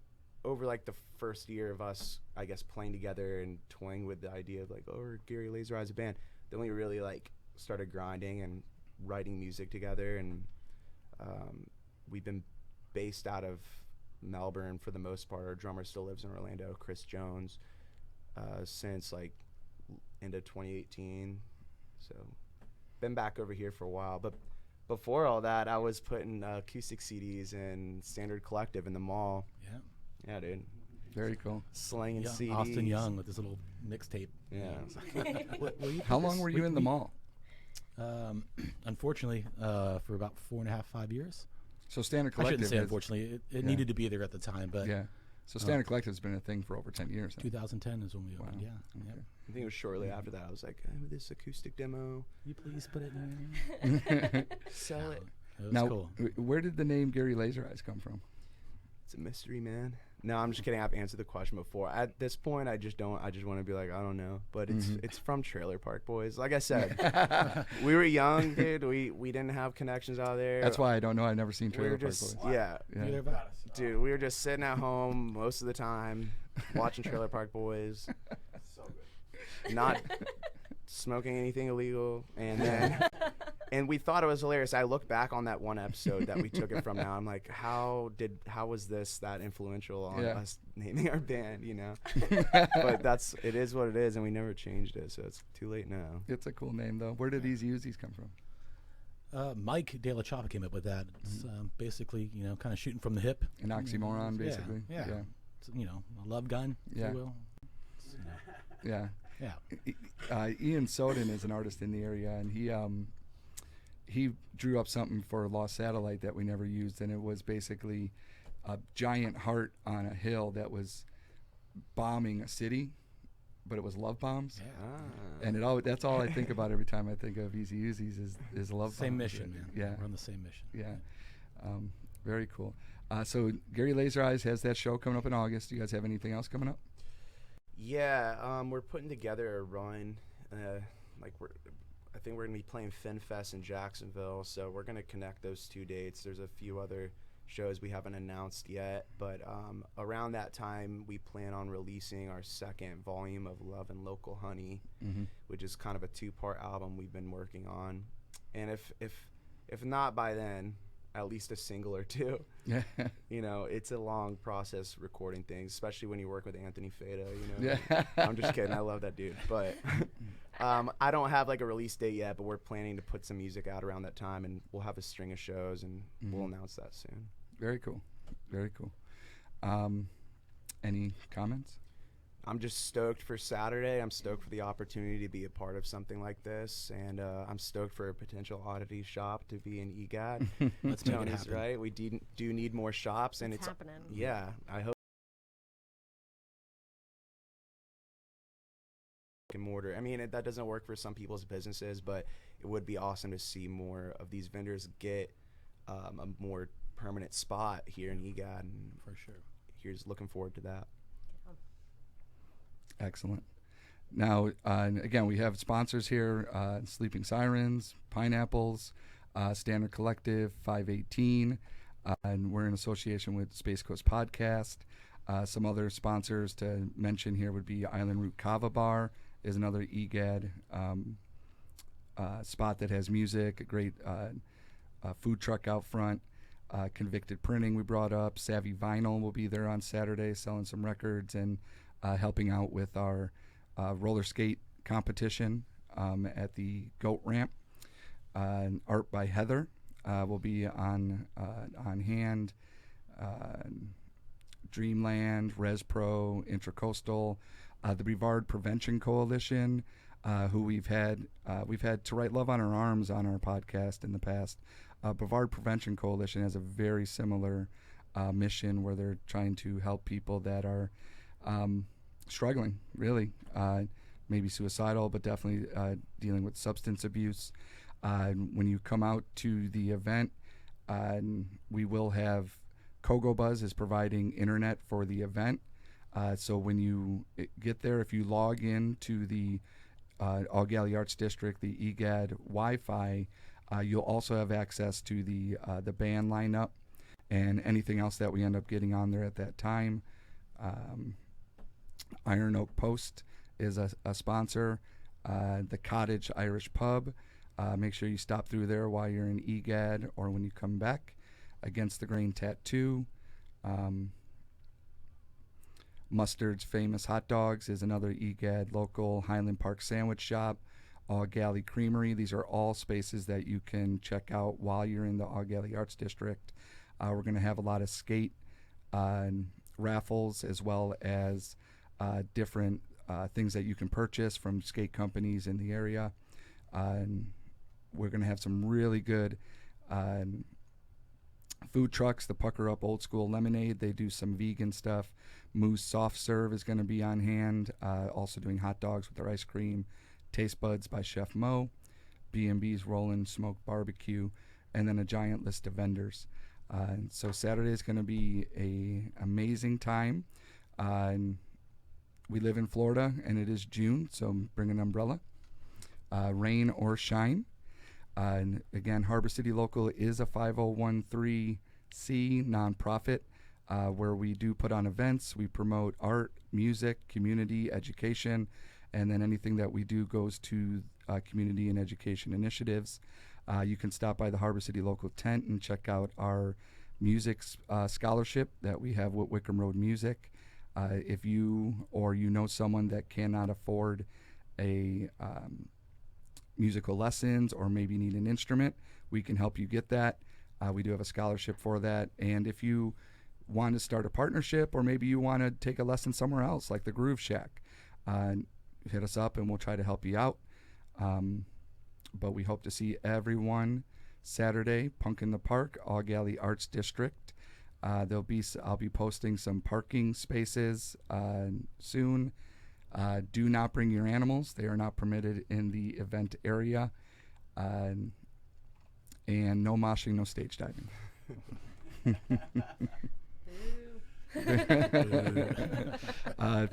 Speaker 4: over like the first year of us, I guess, playing together and toying with the idea of like, we're Lazer Eyes a band, then we really like started grinding and writing music together. And we've been based out of Melbourne for the most part. Our drummer still lives in Orlando, Chris Jones, since like end of 2018. So been back over here for a while. But before all that, I was putting acoustic CDs in Standard Collective in the mall. Yeah, dude.
Speaker 2: Very cool.
Speaker 4: Slanging
Speaker 5: Yeah,
Speaker 4: CDs.
Speaker 5: Austin Young with his little mixtape.
Speaker 4: Yeah.
Speaker 2: How long were you in the mall?
Speaker 5: Unfortunately, for about 4.5, 5 years.
Speaker 2: So Standard
Speaker 5: I
Speaker 2: Collective
Speaker 5: shouldn't say
Speaker 2: has-
Speaker 5: unfortunately. It needed to be there at the time, but
Speaker 2: Yeah. So Standard Collective has been a thing for over 10 years. Then.
Speaker 5: 2010 is when we opened.
Speaker 2: Wow.
Speaker 5: Yeah.
Speaker 2: Okay.
Speaker 4: I think it was shortly after that. I was like, this acoustic demo.
Speaker 5: You please put it in.
Speaker 4: Sell it.
Speaker 5: It was
Speaker 2: Now,
Speaker 5: cool.
Speaker 2: where did the name Gary Lazer Eyes come from?
Speaker 4: It's a mystery, man. No, I'm just kidding. I've answered the question before. At this point, I just don't. I just want to be like, I don't know. But it's from Trailer Park Boys. Like I said, we were young, dude. We didn't have connections out there.
Speaker 2: That's why I don't know. I've never seen
Speaker 4: we
Speaker 2: Trailer
Speaker 4: were
Speaker 2: Park
Speaker 4: just
Speaker 2: Boys.
Speaker 4: yeah,
Speaker 2: Yeah.
Speaker 4: dude. We were just sitting at home most of the time, watching Trailer Park Boys. Not smoking anything illegal, and then and we thought it was hilarious. I look back on that one episode that we took it from. Now I'm like, how was this that influential on
Speaker 2: Yeah.
Speaker 4: us naming our band? You know, but it is what it is, and we never changed it, so it's too late now.
Speaker 2: It's a cool name, though. Where did Easy Uzis come from?
Speaker 5: Mike De La Chapa came up with that. It's basically, kind of shooting from the hip.
Speaker 2: An oxymoron,
Speaker 5: Yeah,
Speaker 2: basically.
Speaker 5: yeah. It's, a love gun,
Speaker 2: Yeah.
Speaker 5: if you will. It's,
Speaker 2: Yeah.
Speaker 5: yeah.
Speaker 2: Ian Soden is an artist in the area, and he drew up something for Lost Satellite that we never used, and it was basically a giant heart on a hill that was bombing a city, but it was love bombs.
Speaker 5: Yeah.
Speaker 2: And that's all I think about every time I think of Easy Uzis is love bombs.
Speaker 5: Same mission, man.
Speaker 2: Yeah.
Speaker 5: We're on the same mission.
Speaker 2: Yeah. Very cool. So Gary Lazer Eyes has that show coming up in August. Do you guys have anything else coming up?
Speaker 4: Yeah, we're putting together a run. I think we're gonna be playing FinFest in Jacksonville, so we're gonna connect those two dates. There's a few other shows we haven't announced yet, but around that time we plan on releasing our second volume of Love and Local Honey, which is kind of a 2-part album we've been working on. And if not by then, at least a single or two.
Speaker 2: Yeah.
Speaker 4: It's a long process recording things, especially when you work with Anthony Feda.
Speaker 2: Yeah.
Speaker 4: I'm just kidding. I love that dude. But I don't have like a release date yet, but we're planning to put some music out around that time, and we'll have a string of shows, and we'll announce that soon.
Speaker 2: Very cool. Very cool. Any comments?
Speaker 4: I'm just stoked for Saturday. I'm stoked for the opportunity to be a part of something like this, and I'm stoked for a potential Oddity shop to be in EGAD.
Speaker 5: Let's make it
Speaker 4: Tony's
Speaker 5: happen.
Speaker 4: right. We do need more shops, and it's
Speaker 3: happening.
Speaker 4: yeah. I hope. And mortar. I mean, that doesn't work for some people's businesses, but it would be awesome to see more of these vendors get a more permanent spot here in EGAD. And
Speaker 5: For sure.
Speaker 4: here's looking forward to that.
Speaker 2: Excellent. Now, again, we have sponsors here, Sleeping Sirens, Pineapples, Standard Collective, 518, and we're in association with Space Coast Podcast. Some other sponsors to mention here would be Island Route Kava Bar is another EGAD spot that has music, a great food truck out front. Convicted Printing we brought up. Savvy Vinyl will be there on Saturday selling some records and helping out with our roller skate competition at the Goat Ramp. Art by Heather will be on hand. Dreamland, ResPro, Intracoastal, the Brevard Prevention Coalition, who we've had To Write Love on Our Arms on our podcast in the past. Brevard Prevention Coalition has a very similar mission where they're trying to help people that are struggling, really, maybe suicidal, but definitely dealing with substance abuse. When you come out to the event, we will have Kogo Buzz is providing internet for the event. So when you get there, if you log in to the Eau Gallie Arts District, the EGAD Wi-Fi, you'll also have access to the band lineup and anything else that we end up getting on there at that time. Iron Oak Post is a sponsor. The Cottage Irish Pub. Make sure you stop through there while you're in EGAD or when you come back. Against the Grain Tattoo. Mustard's Famous Hot Dogs is another EGAD local Highland Park sandwich shop. Eau Gallie Creamery. These are all spaces that you can check out while you're in the Eau Gallie Arts District. We're going to have a lot of skate raffles, as well as different things that you can purchase from skate companies in the area. And we're going to have some really good food trucks. The Pucker Up Old School Lemonade, they do some vegan stuff. Moose Soft Serve is going to be on hand, also doing hot dogs with their ice cream. Taste Buds by Chef Mo, B&B's Rollin' Smoked Barbecue, and then a giant list of vendors. And so Saturday is going to be a amazing time. And we live in Florida, and it is June, so bring an umbrella, rain or shine. And again, Harbor City Local is a 501(c) nonprofit where we do put on events. We promote art, music, community, education, and then anything that we do goes to community and education initiatives. You can stop by the Harbor City Local tent and check out our music scholarship that we have with Wickham Road Music. If you or you know someone that cannot afford a musical lessons or maybe need an instrument, we can help you get that. We do have a scholarship for that. And if you want to start a partnership, or maybe you want to take a lesson somewhere else, like the Groove Shack, hit us up and we'll try to help you out. But we hope to see everyone Saturday, Punk in the Park, Eau Gallie Arts District. I'll be posting some parking spaces soon. Do not bring your animals; they are not permitted in the event area. And no moshing, no stage diving.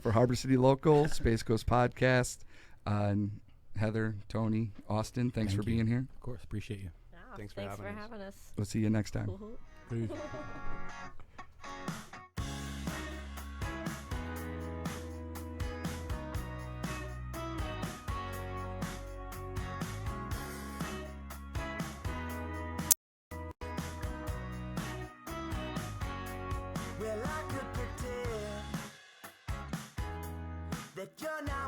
Speaker 2: For Harbor City Local, Space Coast Podcast, Heather, Tony, Austin, thanks for being here.
Speaker 5: Of course, appreciate you.
Speaker 3: Yeah,
Speaker 4: Thanks for having us.
Speaker 2: We'll see you next time.
Speaker 5: Peace.
Speaker 1: Well, I could pretend that you're not